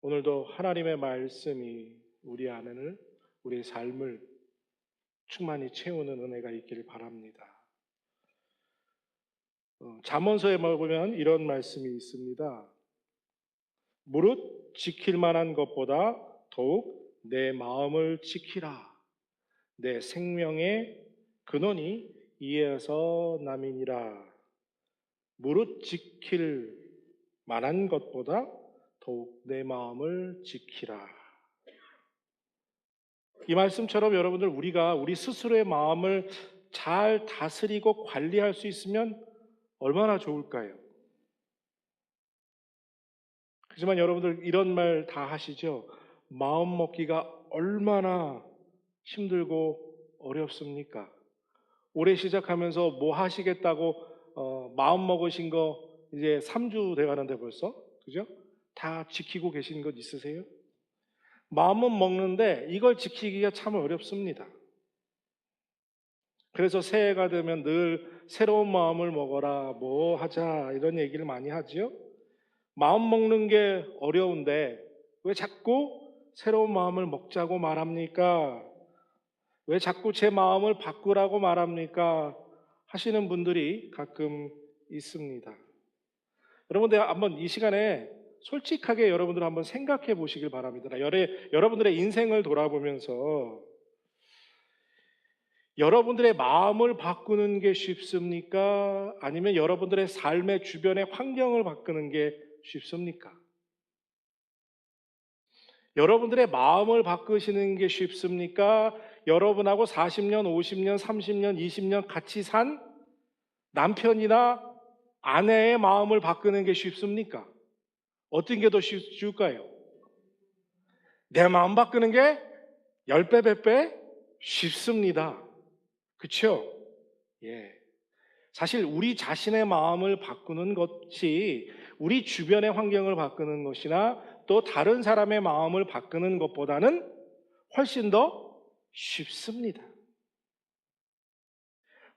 오늘도 하나님의 말씀이 우리 안을, 우리의 삶을 충만히 채우는 은혜가 있기를 바랍니다. 잠언서에 보면 이런 말씀이 있습니다. 무릇 지킬 만한 것보다 더욱 내 마음을 지키라. 내 생명의 근원이 이에서 남이니라. 무릇 지킬 만한 것보다 더욱 내 마음을 지키라. 이 말씀처럼 여러분들 우리가 우리 스스로의 마음을 잘 다스리고 관리할 수 있으면 얼마나 좋을까요? 하지만 여러분들 이런 말 다 하시죠? 마음 먹기가 얼마나 힘들고 어렵습니까? 올해 시작하면서 뭐 하시겠다고 마음 먹으신 거 이제 3주 돼가는데 벌써 그죠? 다 지키고 계신 것 있으세요? 마음은 먹는데 이걸 지키기가 참 어렵습니다. 그래서 새해가 되면 늘 새로운 마음을 먹어라, 뭐 하자 이런 얘기를 많이 하지요. 마음 먹는 게 어려운데 왜 자꾸 새로운 마음을 먹자고 말합니까? 왜 자꾸 제 마음을 바꾸라고 말합니까? 하시는 분들이 가끔 있습니다. 여러분들 한번 이 시간에 솔직하게 여러분들 한번 생각해 보시길 바랍니다. 여러분들의 인생을 돌아보면서 여러분들의 마음을 바꾸는 게 쉽습니까? 아니면 여러분들의 삶의 주변의 환경을 바꾸는 게 쉽습니까? 여러분들의 마음을 바꾸시는 게 쉽습니까? 여러분하고 40년, 50년, 30년, 20년 같이 산 남편이나 아내의 마음을 바꾸는 게 쉽습니까? 어떤 게 더 쉬울까요? 내 마음 바꾸는 게 10배, 100배 쉽습니다. 그렇죠? 예. 사실 우리 자신의 마음을 바꾸는 것이 우리 주변의 환경을 바꾸는 것이나 또 다른 사람의 마음을 바꾸는 것보다는 훨씬 더 쉽습니다.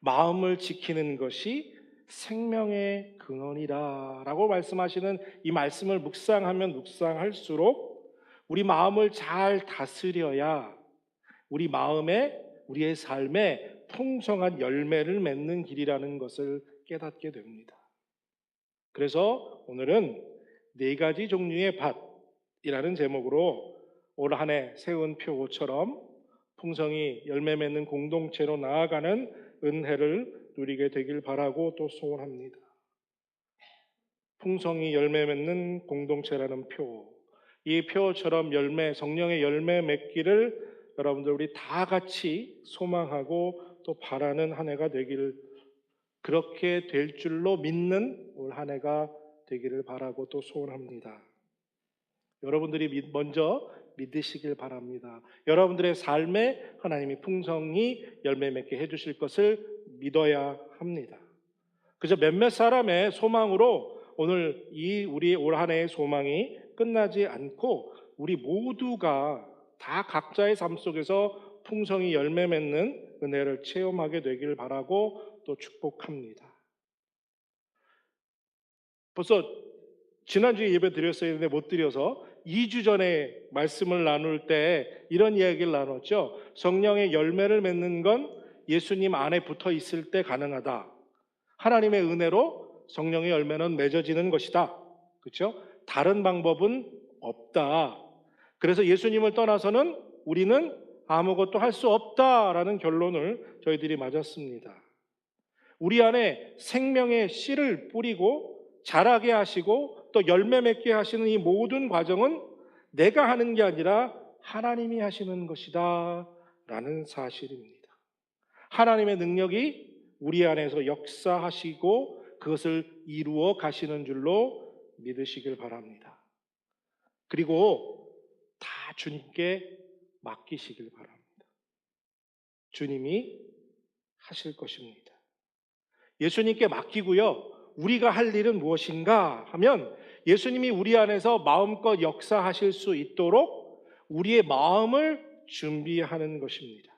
마음을 지키는 것이 생명의 근원이라라고 말씀하시는 이 말씀을 묵상하면 묵상할수록 우리 마음을 잘 다스려야 우리 마음에 우리의 삶에 풍성한 열매를 맺는 길이라는 것을 깨닫게 됩니다. 그래서 오늘은 4가지 종류의 밭이라는 제목으로 올 한 해 세운 표처럼 풍성히 열매 맺는 공동체로 나아가는 은혜를 누리게 되길 바라고 또 소원합니다. 풍성히 열매 맺는 공동체라는 표, 이 표처럼 성령의 열매 맺기를 여러분들 우리 다 같이 소망하고 또 바라는 한 해가 되기를, 그렇게 될 줄로 믿는 올 한 해가 되기를 바라고 또 소원합니다. 여러분들이 먼저 믿으시길 바랍니다. 여러분들의 삶에 하나님이 풍성히 열매 맺게 해주실 것을 믿어야 합니다. 그저 몇몇 사람의 소망으로 오늘 우리 올 한 해의 소망이 끝나지 않고 우리 모두가 다 각자의 삶 속에서 풍성히 열매 맺는 은혜를 체험하게 되길 바라고 또 축복합니다. 벌써 지난주에 예배 드렸어야 했는데 못 드려서 2주 전에 말씀을 나눌 때 이런 이야기를 나눴죠. 성령의 열매를 맺는 건 예수님 안에 붙어 있을 때 가능하다. 하나님의 은혜로 성령의 열매는 맺어지는 것이다. 그렇죠? 다른 방법은 없다. 그래서 예수님을 떠나서는 우리는 아무것도 할 수 없다라는 결론을 저희들이 맞았습니다. 우리 안에 생명의 씨를 뿌리고 자라게 하시고 또 열매 맺게 하시는 이 모든 과정은 내가 하는 게 아니라 하나님이 하시는 것이다 라는 사실입니다. 하나님의 능력이 우리 안에서 역사하시고 그것을 이루어 가시는 줄로 믿으시길 바랍니다. 그리고 다 주님께 맡기시길 바랍니다. 주님이 하실 것입니다. 예수님께 맡기고요. 우리가 할 일은 무엇인가 하면 예수님이 우리 안에서 마음껏 역사하실 수 있도록 우리의 마음을 준비하는 것입니다.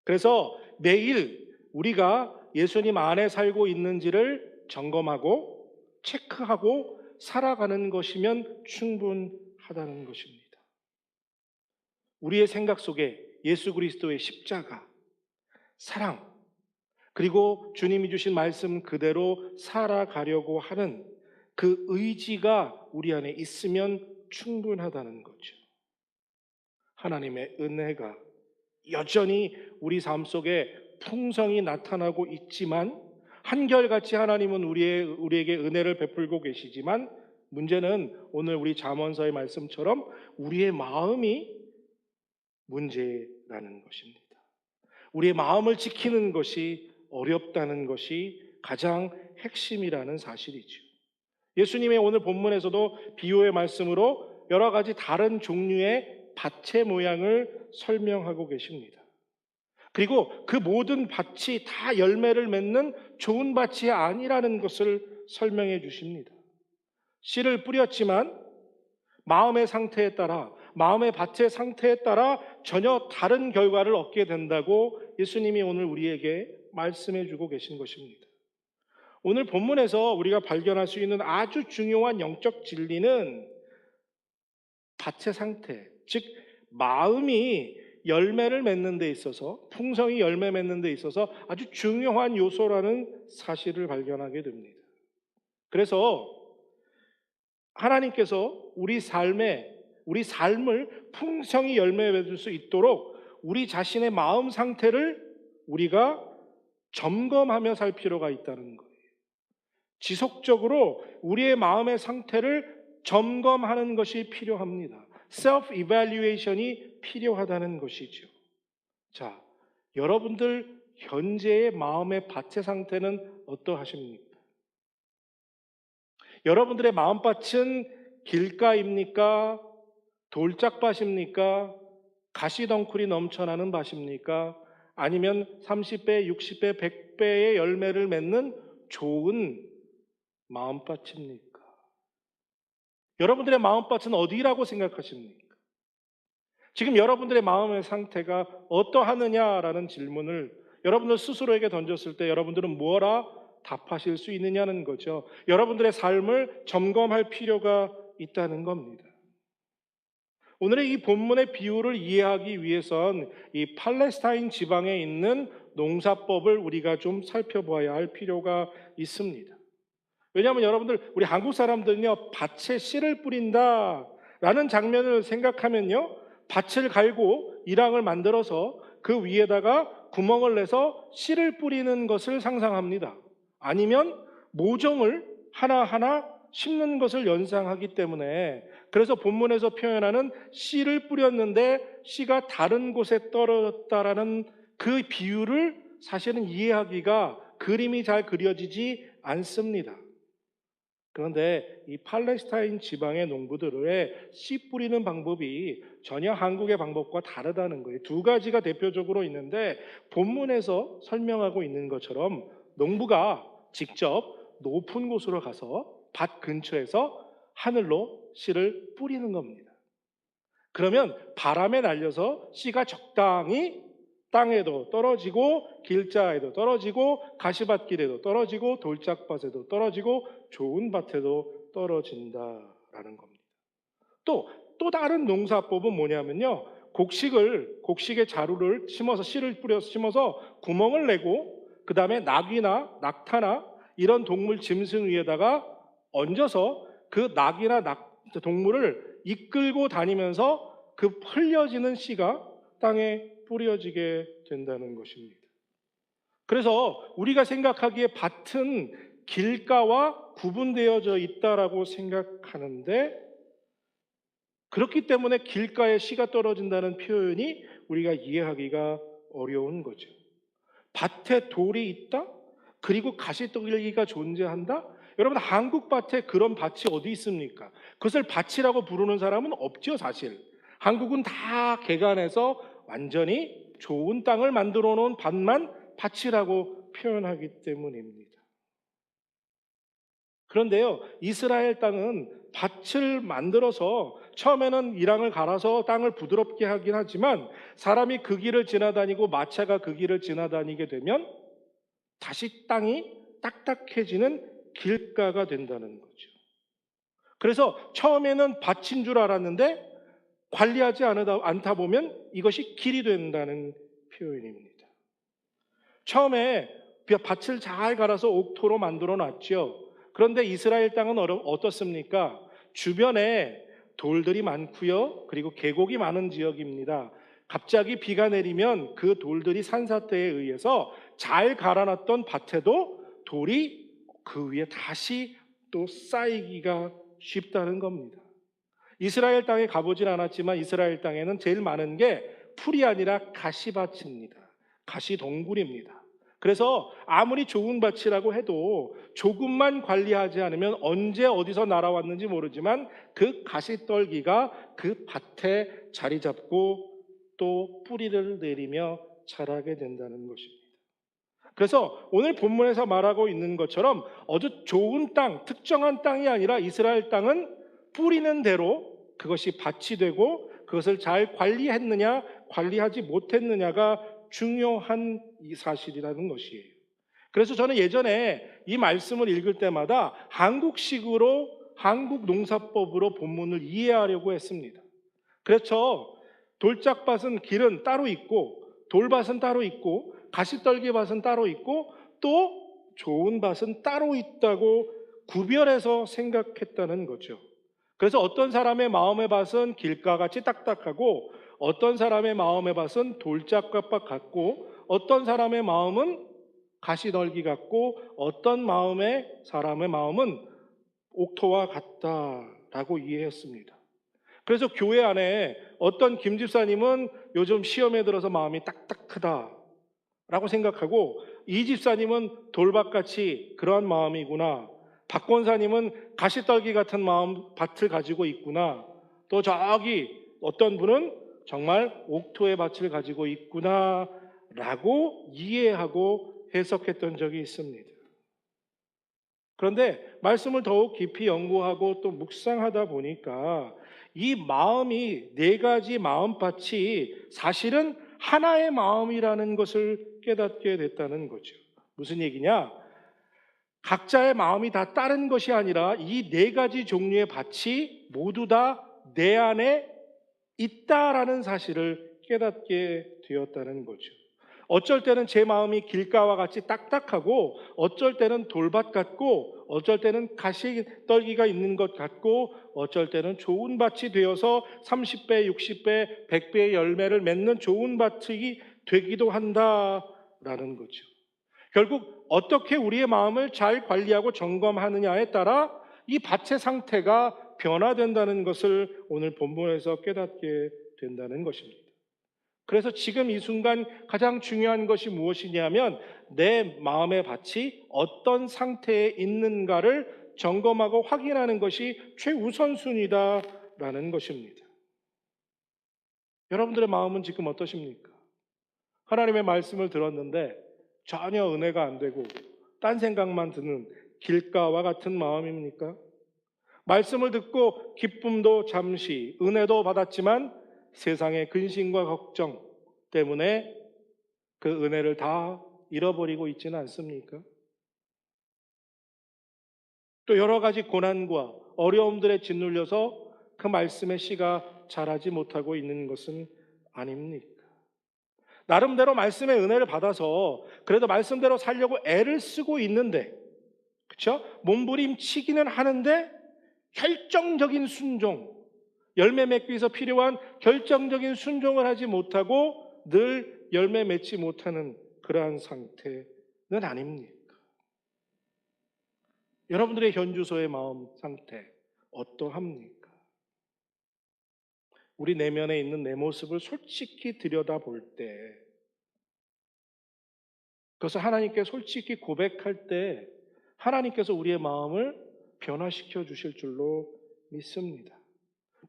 그래서 매일 우리가 예수님 안에 살고 있는지를 점검하고 체크하고 살아가는 것이면 충분합니다. 충분하다는 것입니다. 우리의 생각 속에 예수 그리스도의 십자가, 사랑, 그리고 주님이 주신 말씀 그대로 살아가려고 하는 그 의지가 우리 안에 있으면 충분하다는 거죠. 하나님의 은혜가 여전히 우리 삶 속에 풍성히 나타나고 있지만, 한결같이 하나님은 우리에게 은혜를 베풀고 계시지만, 문제는 오늘 우리 잠언서의 말씀처럼 우리의 마음이 문제라는 것입니다. 우리의 마음을 지키는 것이 어렵다는 것이 가장 핵심이라는 사실이죠. 예수님의 오늘 본문에서도 비유의 말씀으로 여러 가지 다른 종류의 밭의 모양을 설명하고 계십니다. 그리고 그 모든 밭이 다 열매를 맺는 좋은 밭이 아니라는 것을 설명해 주십니다. 씨를 뿌렸지만 마음의 상태에 따라, 마음의 밭의 상태에 따라 전혀 다른 결과를 얻게 된다고 예수님이 오늘 우리에게 말씀해 주고 계신 것입니다. 오늘 본문에서 우리가 발견할 수 있는 아주 중요한 영적 진리는 밭의 상태, 즉 마음이 열매를 맺는 데 있어서, 풍성히 열매 맺는 데 있어서 아주 중요한 요소라는 사실을 발견하게 됩니다. 그래서 하나님께서 우리 삶을 풍성히 열매 맺을 수 있도록 우리 자신의 마음 상태를 우리가 점검하며 살 필요가 있다는 거예요. 지속적으로 우리의 마음의 상태를 점검하는 것이 필요합니다. self evaluation이 필요하다는 것이죠. 자, 여러분들 현재의 마음의 밭의 상태는 어떠하십니까? 여러분들의 마음밭은 길가입니까? 돌짝밭입니까? 가시덩굴이 넘쳐나는 밭입니까? 아니면 30배, 60배, 100배의 열매를 맺는 좋은 마음밭입니까? 여러분들의 마음밭은 어디라고 생각하십니까? 지금 여러분들의 마음의 상태가 어떠하느냐라는 질문을 여러분들 스스로에게 던졌을 때 여러분들은 뭐라 답하실 수 있느냐는 거죠. 여러분들의 삶을 점검할 필요가 있다는 겁니다. 오늘의 이 본문의 비유를 이해하기 위해선 이 팔레스타인 지방에 있는 농사법을 우리가 좀 살펴봐야 할 필요가 있습니다. 왜냐하면 여러분들, 우리 한국 사람들은요, 밭에 씨를 뿌린다라는 장면을 생각하면요, 밭을 갈고 이랑을 만들어서 그 위에다가 구멍을 내서 씨를 뿌리는 것을 상상합니다. 아니면 모종을 하나하나 심는 것을 연상하기 때문에, 그래서 본문에서 표현하는 씨를 뿌렸는데 씨가 다른 곳에 떨어졌다라는 그 비유를 사실은 이해하기가, 그림이 잘 그려지지 않습니다. 그런데 이 팔레스타인 지방의 농부들의 씨 뿌리는 방법이 전혀 한국의 방법과 다르다는 거예요. 두 가지가 대표적으로 있는데, 본문에서 설명하고 있는 것처럼 농부가 직접 높은 곳으로 가서 밭 근처에서 하늘로 씨를 뿌리는 겁니다. 그러면 바람에 날려서 씨가 적당히 땅에도 떨어지고, 길자에도 떨어지고, 가시밭길에도 떨어지고, 돌짝밭에도 떨어지고, 좋은 밭에도 떨어진다라는 겁니다. 또 다른 농사법은 뭐냐면요, 곡식의 자루를 심어서, 씨를 뿌려서 심어서 구멍을 내고, 그 다음에 낙이나 낙타나 이런 동물 짐승 위에다가 얹어서 그 낙이나 동물을 이끌고 다니면서 그 흘려지는 씨가 땅에 뿌려지게 된다는 것입니다. 그래서 우리가 생각하기에 밭은 길가와 구분되어져 있다라고 생각하는데, 그렇기 때문에 길가에 씨가 떨어진다는 표현이 우리가 이해하기가 어려운 거죠. 밭에 돌이 있다? 그리고 가시떨기가 존재한다? 여러분, 한국 밭에 그런 밭이 어디 있습니까? 그것을 밭이라고 부르는 사람은 없죠, 사실. 한국은 다 개간해서 완전히 좋은 땅을 만들어 놓은 밭만 밭이라고 표현하기 때문입니다. 그런데요, 이스라엘 땅은 밭을 만들어서 처음에는 이랑을 갈아서 땅을 부드럽게 하긴 하지만, 사람이 그 길을 지나다니고 마차가 그 길을 지나다니게 되면 다시 땅이 딱딱해지는 길가가 된다는 거죠. 그래서 처음에는 밭인 줄 알았는데 관리하지 않다 보면 이것이 길이 된다는 표현입니다. 처음에 밭을 잘 갈아서 옥토로 만들어 놨죠. 그런데 이스라엘 땅은 어떻습니까? 주변에 돌들이 많고요. 그리고 계곡이 많은 지역입니다. 갑자기 비가 내리면 그 돌들이 산사태에 의해서 잘 갈아놨던 밭에도 돌이 그 위에 다시 또 쌓이기가 쉽다는 겁니다. 이스라엘 땅에 가보진 않았지만 이스라엘 땅에는 제일 많은 게 풀이 아니라 가시밭입니다. 가시동굴입니다. 그래서 아무리 좋은 밭이라고 해도 조금만 관리하지 않으면 언제 어디서 날아왔는지 모르지만 그 가시떨기가 그 밭에 자리 잡고 또 뿌리를 내리며 자라게 된다는 것입니다. 그래서 오늘 본문에서 말하고 있는 것처럼 아주 좋은 땅, 특정한 땅이 아니라 이스라엘 땅은 뿌리는 대로 그것이 밭이 되고 그것을 잘 관리했느냐, 관리하지 못했느냐가 중요한 이 사실이라는 것이에요. 그래서 저는 예전에 이 말씀을 읽을 때마다 한국식으로 한국 농사법으로 본문을 이해하려고 했습니다. 그렇죠. 돌짝밭은 길은 따로 있고 돌밭은 따로 있고 가시떨기밭은 따로 있고 또 좋은 밭은 따로 있다고 구별해서 생각했다는 거죠. 그래서 어떤 사람의 마음의 밭은 길가같이 딱딱하고 어떤 사람의 마음의 밭은 돌짝밭 같고 어떤 사람의 마음은 가시떨기 같고 어떤 사람의 마음은 옥토와 같다라고 이해했습니다. 그래서 교회 안에 어떤 김 집사님은 요즘 시험에 들어서 마음이 딱딱하다라고 생각하고 이 집사님은 돌밭같이 그러한 마음이구나. 박 권사님은 가시떨기 같은 밭을 가지고 있구나. 또 저기 어떤 분은 정말 옥토의 밭을 가지고 있구나라고 이해하고 해석했던 적이 있습니다. 그런데 말씀을 더욱 깊이 연구하고 또 묵상하다 보니까 이 마음이 네 가지 마음밭이 사실은 하나의 마음이라는 것을 깨닫게 됐다는 거죠. 무슨 얘기냐? 각자의 마음이 다 다른 것이 아니라 이 네 가지 종류의 밭이 모두 다 내 안에 있다라는 사실을 깨닫게 되었다는 거죠. 어쩔 때는 제 마음이 길가와 같이 딱딱하고 어쩔 때는 돌밭 같고 어쩔 때는 가시떨기가 있는 것 같고 어쩔 때는 좋은 밭이 되어서 30배, 60배, 100배의 열매를 맺는 좋은 밭이 되기도 한다라는 거죠. 결국 어떻게 우리의 마음을 잘 관리하고 점검하느냐에 따라 이 밭의 상태가 변화된다는 것을 오늘 본문에서 깨닫게 된다는 것입니다. 그래서 지금 이 순간 가장 중요한 것이 무엇이냐면 내 마음의 밭이 어떤 상태에 있는가를 점검하고 확인하는 것이 최우선순위다라는 것입니다. 여러분들의 마음은 지금 어떠십니까? 하나님의 말씀을 들었는데 전혀 은혜가 안 되고 딴 생각만 드는 길가와 같은 마음입니까? 말씀을 듣고 기쁨도 잠시, 은혜도 받았지만 세상의 근심과 걱정 때문에 그 은혜를 다 잃어버리고 있지는 않습니까? 또 여러 가지 고난과 어려움들에 짓눌려서 그 말씀의 씨가 자라지 못하고 있는 것은 아닙니까? 나름대로 말씀의 은혜를 받아서 그래도 말씀대로 살려고 애를 쓰고 있는데, 그렇죠? 몸부림치기는 하는데 결정적인 순종, 열매 맺기 위해서 필요한 결정적인 순종을 하지 못하고 늘 열매 맺지 못하는 그러한 상태는 아닙니까? 여러분들의 현주소의 마음 상태 어떠합니까? 우리 내면에 있는 내 모습을 솔직히 들여다볼 때, 그것을 하나님께 솔직히 고백할 때 하나님께서 우리의 마음을 변화시켜 주실 줄로 믿습니다.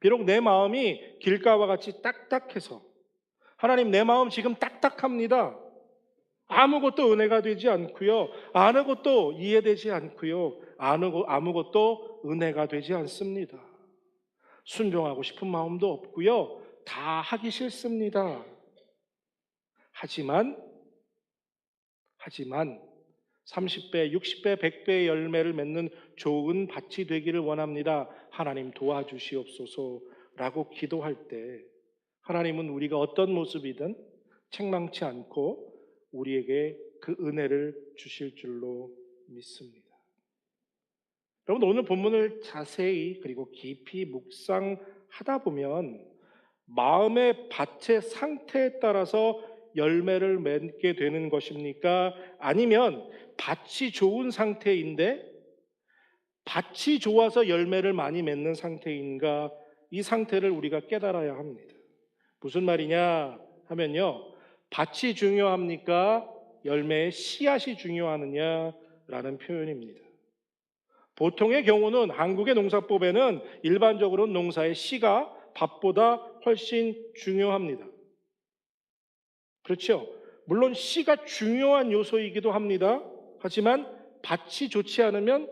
비록 내 마음이 길가와 같이 딱딱해서 하나님 내 마음 지금 딱딱합니다. 아무것도 은혜가 되지 않고요. 아무것도 이해되지 않고요. 아무것도 은혜가 되지 않습니다. 순종하고 싶은 마음도 없고요. 다 하기 싫습니다. 하지만 30배, 60배, 100배의 열매를 맺는 좋은 밭이 되기를 원합니다. 하나님 도와주시옵소서라고 기도할 때 하나님은 우리가 어떤 모습이든 책망치 않고 우리에게 그 은혜를 주실 줄로 믿습니다. 여러분, 오늘 본문을 자세히 그리고 깊이 묵상하다 보면 마음의 밭의 상태에 따라서 열매를 맺게 되는 것입니까? 아니면 밭이 좋은 상태인데 밭이 좋아서 열매를 많이 맺는 상태인가? 이 상태를 우리가 깨달아야 합니다. 무슨 말이냐 하면요, 밭이 중요합니까? 열매의 씨앗이 중요하느냐라는 표현입니다. 보통의 경우는 한국의 농사법에는 일반적으로 농사의 씨가 밭보다 훨씬 중요합니다. 그렇죠? 물론 씨가 중요한 요소이기도 합니다. 하지만 밭이 좋지 않으면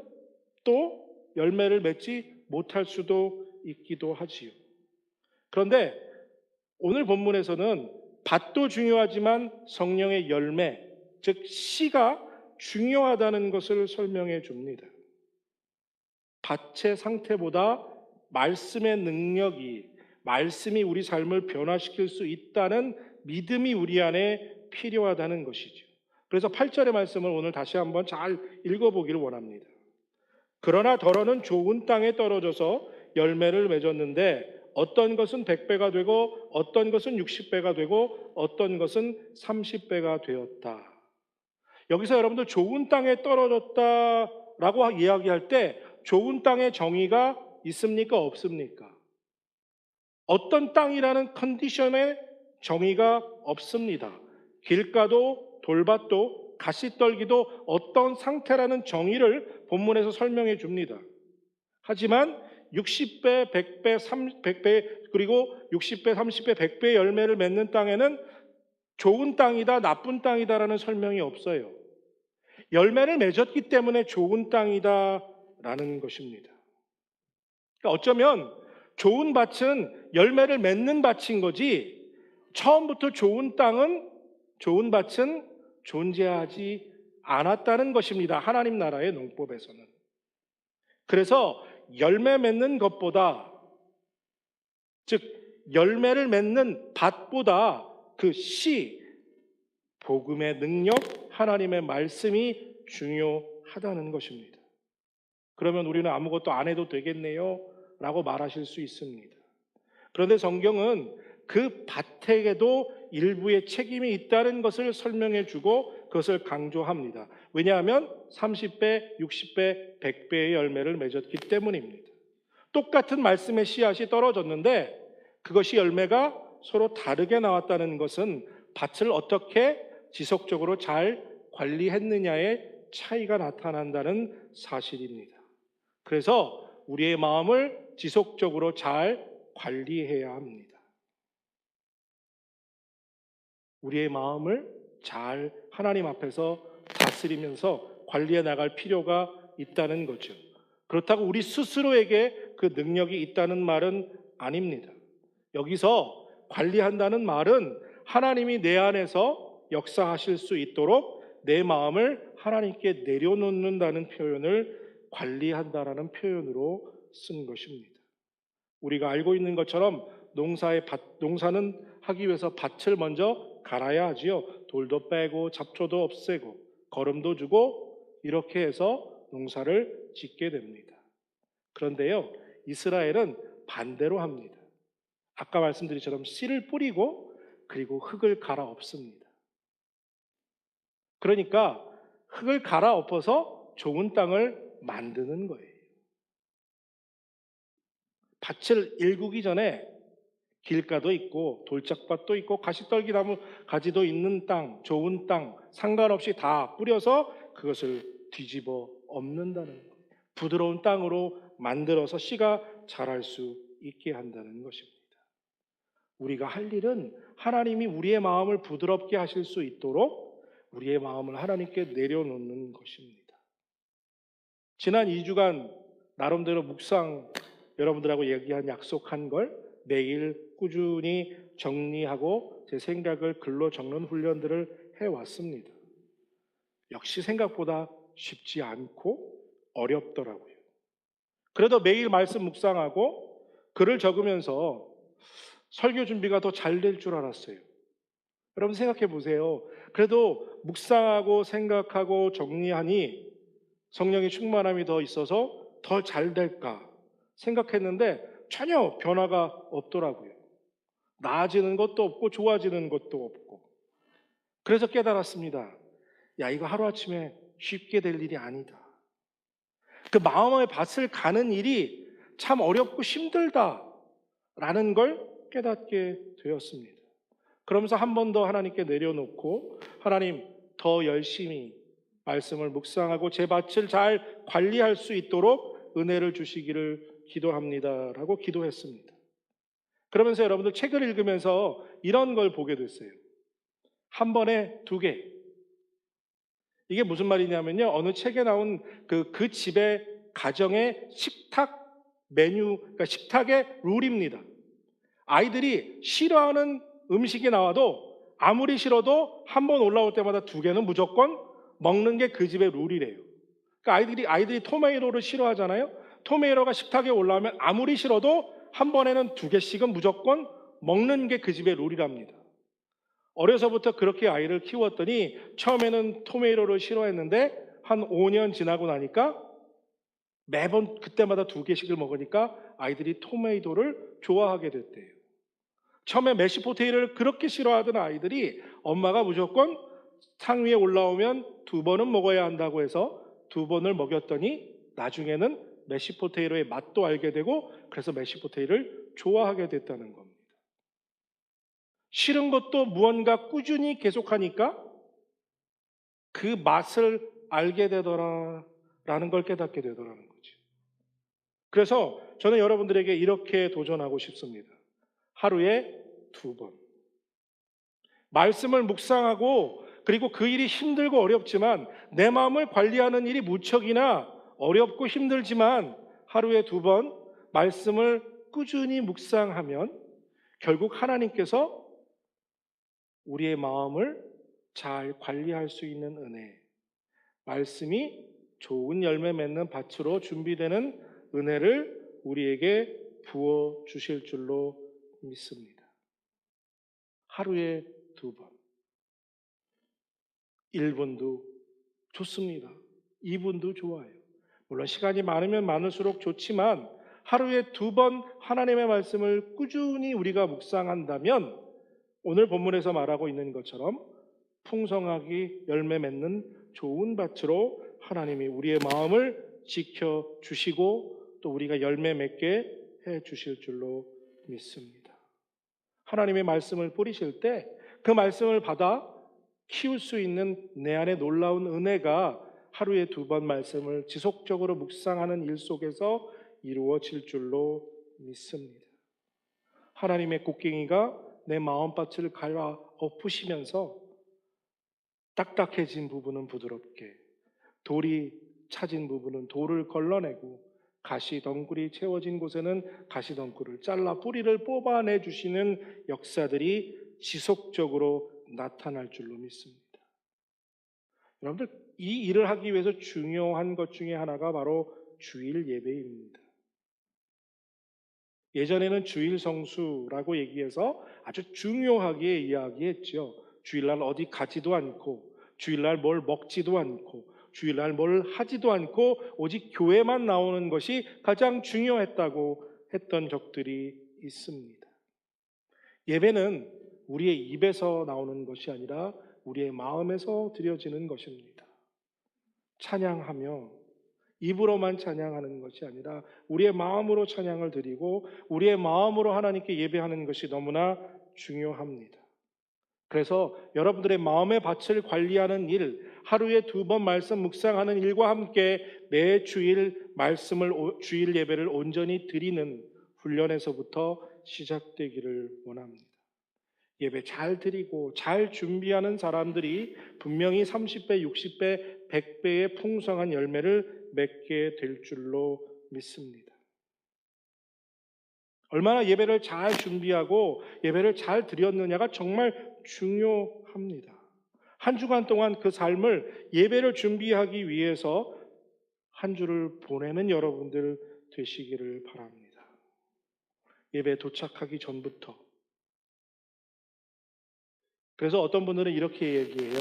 또 열매를 맺지 못할 수도 있기도 하지요. 그런데 오늘 본문에서는 밭도 중요하지만 성령의 열매, 즉 씨가 중요하다는 것을 설명해 줍니다. 밭의 상태보다 말씀의 능력이, 말씀이 우리 삶을 변화시킬 수 있다는 믿음이 우리 안에 필요하다는 것이죠. 그래서 8절의 말씀을 오늘 다시 한번 잘 읽어보기를 원합니다. 그러나 더러는 좋은 땅에 떨어져서 열매를 맺었는데 어떤 것은 100배가 되고 어떤 것은 60배가 되고 어떤 것은 30배가 되었다. 여기서 여러분들 좋은 땅에 떨어졌다라고 이야기할 때 좋은 땅의 정의가 있습니까? 없습니까? 어떤 땅이라는 컨디션의 정의가 없습니다. 길가도 돌밭도 가시떨기도 어떤 상태라는 정의를 본문에서 설명해 줍니다. 하지만 60배, 100배, 100배 그리고 60배, 30배, 100배 열매를 맺는 땅에는 좋은 땅이다, 나쁜 땅이다라는 설명이 없어요. 열매를 맺었기 때문에 좋은 땅이다라는 것입니다. 그러니까 어쩌면 좋은 밭은 열매를 맺는 밭인 거지 처음부터 좋은 밭은 존재하지 않았다는 것입니다. 하나님 나라의 농법에서는. 그래서 열매 맺는 것보다, 즉 열매를 맺는 밭보다 그 씨, 복음의 능력, 하나님의 말씀이 중요하다는 것입니다. 그러면 우리는 아무것도 안 해도 되겠네요 라고 말하실 수 있습니다. 그런데 성경은 그 밭에게도 일부의 책임이 있다는 것을 설명해 주고 그것을 강조합니다. 왜냐하면 30배, 60배, 100배의 열매를 맺었기 때문입니다. 똑같은 말씀의 씨앗이 떨어졌는데 그것이 열매가 서로 다르게 나왔다는 것은 밭을 어떻게 지속적으로 잘 관리했느냐의 차이가 나타난다는 사실입니다. 그래서 우리의 마음을 지속적으로 잘 관리해야 합니다. 우리의 마음을 잘 하나님 앞에서 다스리면서 관리해 나갈 필요가 있다는 거죠. 그렇다고 우리 스스로에게 그 능력이 있다는 말은 아닙니다. 여기서 관리한다는 말은 하나님이 내 안에서 역사하실 수 있도록 내 마음을 하나님께 내려놓는다는 표현을 관리한다라는 표현으로 쓴 것입니다. 우리가 알고 있는 것처럼 농사는 하기 위해서 밭을 먼저 갈아야 하지요. 돌도 빼고 잡초도 없애고 거름도 주고 이렇게 해서 농사를 짓게 됩니다. 그런데요, 이스라엘은 반대로 합니다. 아까 말씀드린 것처럼 씨를 뿌리고 그리고 흙을 갈아엎습니다. 그러니까 흙을 갈아엎어서 좋은 땅을 만드는 거예요. 밭을 일구기 전에 길가도 있고 돌짝밭도 있고 가시떨기나무 가지도 있는 땅, 좋은 땅 상관없이 다 뿌려서 그것을 뒤집어 엎는다는 거예요. 부드러운 땅으로 만들어서 씨가 자랄 수 있게 한다는 것입니다. 우리가 할 일은 하나님이 우리의 마음을 부드럽게 하실 수 있도록 우리의 마음을 하나님께 내려놓는 것입니다. 지난 2주간 나름대로 묵상 여러분들하고 얘기한 약속한 걸 매일 꾸준히 정리하고 제 생각을 글로 적는 훈련들을 해왔습니다. 역시 생각보다 쉽지 않고 어렵더라고요. 그래도 매일 말씀 묵상하고 글을 적으면서 설교 준비가 더 잘 될 줄 알았어요. 여러분 생각해 보세요. 그래도 묵상하고 생각하고 정리하니 성령의 충만함이 더 있어서 더 잘 될까 생각했는데 전혀 변화가 없더라고요. 나아지는 것도 없고 좋아지는 것도 없고. 그래서 깨달았습니다. 야, 이거 하루아침에 쉽게 될 일이 아니다. 그 마음의 밭을 가는 일이 참 어렵고 힘들다라는 걸 깨닫게 되었습니다. 그러면서 한 번 더 하나님께 내려놓고 하나님 더 열심히 말씀을 묵상하고 제 밭을 잘 관리할 수 있도록 은혜를 주시기를 기도합니다라고 기도했습니다. 그러면서 여러분들 책을 읽으면서 이런 걸 보게 됐어요. 한 번에 두 개. 이게 무슨 말이냐면요. 어느 책에 나온 그 집의 가정의 식탁 메뉴, 그러니까 식탁의 룰입니다. 아이들이 싫어하는 음식이 나와도 아무리 싫어도 한 번 올라올 때마다 두 개는 무조건 먹는 게 그 집의 룰이래요. 그러니까 아이들이 토메이로를 싫어하잖아요. 토메이로가 식탁에 올라오면 아무리 싫어도 한 번에는 두 개씩은 무조건 먹는 게 그 집의 룰이랍니다. 어려서부터 그렇게 아이를 키웠더니 처음에는 토메이로를 싫어했는데 한 5년 지나고 나니까 매번 그때마다 두 개씩을 먹으니까 아이들이 토메이도를 좋아하게 됐대요. 처음에 메시포테이를 그렇게 싫어하던 아이들이 엄마가 무조건 상 위에 올라오면 두 번은 먹어야 한다고 해서 두 번을 먹였더니 나중에는 메시포테이로의 맛도 알게 되고 그래서 메시포테이를 좋아하게 됐다는 겁니다. 싫은 것도 무언가 꾸준히 계속하니까 그 맛을 알게 되더라라는 걸 깨닫게 되더라는 거죠. 그래서 저는 여러분들에게 이렇게 도전하고 싶습니다. 하루에 두 번. 말씀을 묵상하고 그리고 그 일이 힘들고 어렵지만 내 마음을 관리하는 일이 무척이나 어렵고 힘들지만 하루에 두 번 말씀을 꾸준히 묵상하면 결국 하나님께서 우리의 마음을 잘 관리할 수 있는 은혜, 말씀이 좋은 열매 맺는 밭으로 준비되는 은혜를 우리에게 부어 주실 줄로 믿습니다. 하루에 두 번. 1분도 좋습니다. 2분도 좋아요. 물론 시간이 많으면 많을수록 좋지만 하루에 두 번 하나님의 말씀을 꾸준히 우리가 묵상한다면 오늘 본문에서 말하고 있는 것처럼 풍성하게 열매 맺는 좋은 밭으로 하나님이 우리의 마음을 지켜주시고 또 우리가 열매 맺게 해주실 줄로 믿습니다. 하나님의 말씀을 뿌리실 때 그 말씀을 받아 키울 수 있는 내 안에 놀라운 은혜가 하루에 두 번 말씀을 지속적으로 묵상하는 일 속에서 이루어질 줄로 믿습니다. 하나님의 곡괭이가 내 마음밭을 갈아 엎으시면서 딱딱해진 부분은 부드럽게, 돌이 차진 부분은 돌을 걸러내고 가시덩굴이 채워진 곳에는 가시덩굴을 잘라 뿌리를 뽑아내 주시는 역사들이 지속적으로 나타날 줄로 믿습니다. 여러분들 이 일을 하기 위해서 중요한 것 중에 하나가 바로 주일 예배입니다. 예전에는 주일 성수라고 얘기해서 아주 중요하게 이야기했죠. 주일날 어디 가지도 않고 주일날 뭘 먹지도 않고 주일날 뭘 하지도 않고 오직 교회만 나오는 것이 가장 중요했다고 했던 적들이 있습니다. 예배는 우리의 입에서 나오는 것이 아니라 우리의 마음에서 드려지는 것입니다. 찬양하며 입으로만 찬양하는 것이 아니라 우리의 마음으로 찬양을 드리고 우리의 마음으로 하나님께 예배하는 것이 너무나 중요합니다. 그래서 여러분들의 마음의 밭을 관리하는 일, 하루에 두 번 말씀 묵상하는 일과 함께 매 주일 주일 예배를 온전히 드리는 훈련에서부터 시작되기를 원합니다. 예배 잘 드리고 잘 준비하는 사람들이 분명히 30배, 60배, 100배의 풍성한 열매를 맺게 될 줄로 믿습니다. 얼마나 예배를 잘 준비하고 예배를 잘 드렸느냐가 정말 중요합니다. 한 주간 동안 그 삶을 예배를 준비하기 위해서 한 주를 보내는 여러분들 되시기를 바랍니다. 예배에 도착하기 전부터. 그래서 어떤 분들은 이렇게 얘기해요.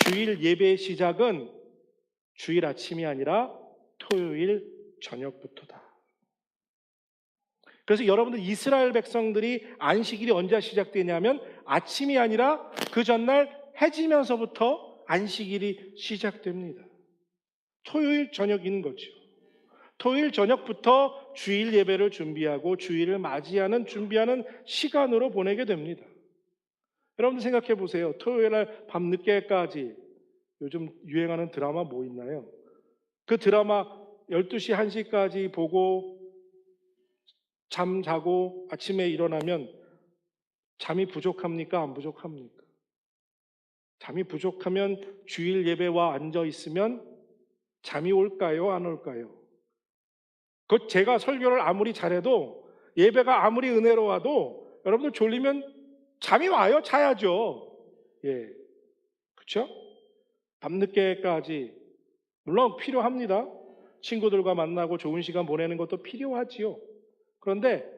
주일 예배의 시작은 주일 아침이 아니라 토요일 저녁부터다. 그래서 여러분들 이스라엘 백성들이 안식일이 언제 시작되냐면 아침이 아니라 그 전날 해지면서부터 안식일이 시작됩니다. 토요일 저녁인 거죠. 토요일 저녁부터 주일 예배를 준비하고 주일을 맞이하는 준비하는 시간으로 보내게 됩니다. 여러분들 생각해 보세요. 토요일 날 밤늦게까지 요즘 유행하는 드라마 뭐 있나요? 그 드라마 12시, 1시까지 보고 잠 자고 아침에 일어나면 잠이 부족합니까? 안 부족합니까? 잠이 부족하면 주일 예배와 앉아 있으면 잠이 올까요? 안 올까요? 그 제가 설교를 아무리 잘해도 예배가 아무리 은혜로워도 여러분들 졸리면 잠이 와요. 자야죠. 예. 그렇죠? 밤늦게까지 물론 필요합니다. 친구들과 만나고 좋은 시간 보내는 것도 필요하지요. 그런데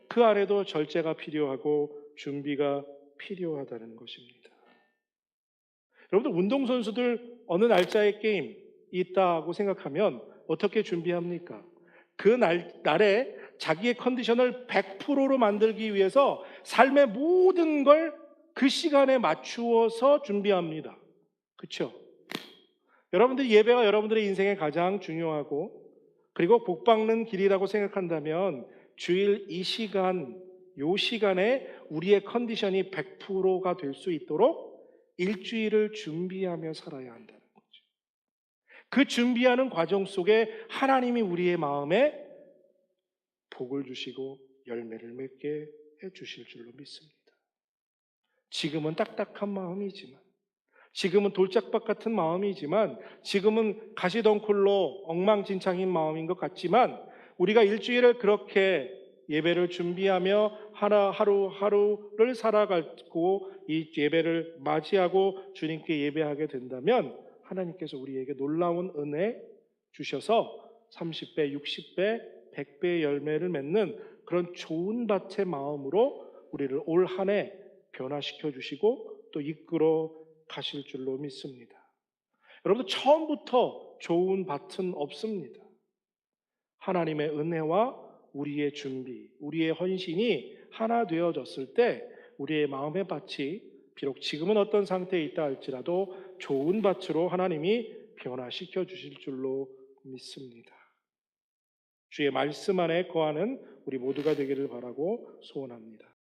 그 안에도 절제가 필요하고 준비가 필요하다는 것입니다. 여러분들 운동선수들 어느 날짜에 게임이 있다고 생각하면 어떻게 준비합니까? 그 날에 자기의 컨디션을 100%로 만들기 위해서 삶의 모든 걸 그 시간에 맞추어서 준비합니다. 그렇죠? 여러분들 예배가 여러분들의 인생에 가장 중요하고 그리고 복받는 길이라고 생각한다면 주일 이 시간, 요 시간에 우리의 컨디션이 100%가 될 수 있도록 일주일을 준비하며 살아야 한다는 거죠. 그 준비하는 과정 속에 하나님이 우리의 마음에 복을 주시고 열매를 맺게 해 주실 줄로 믿습니다. 지금은 딱딱한 마음이지만 지금은 돌짝밭 같은 마음이지만 지금은 가시덩굴로 엉망진창인 마음인 것 같지만 우리가 일주일을 그렇게 예배를 준비하며 하루하루를 살아가고 이 예배를 맞이하고 주님께 예배하게 된다면 하나님께서 우리에게 놀라운 은혜 주셔서 30배, 60배, 100배의 열매를 맺는 그런 좋은 밭의 마음으로 우리를 올 한 해 변화시켜 주시고 또 이끌어 가실 줄로 믿습니다. 여러분들 처음부터 좋은 밭은 없습니다. 하나님의 은혜와 우리의 준비, 우리의 헌신이 하나 되어졌을 때 우리의 마음의 밭이 비록 지금은 어떤 상태에 있다 할지라도 좋은 밭으로 하나님이 변화시켜 주실 줄로 믿습니다. 주의 말씀 안에 거하는 우리 모두가 되기를 바라고 소원합니다.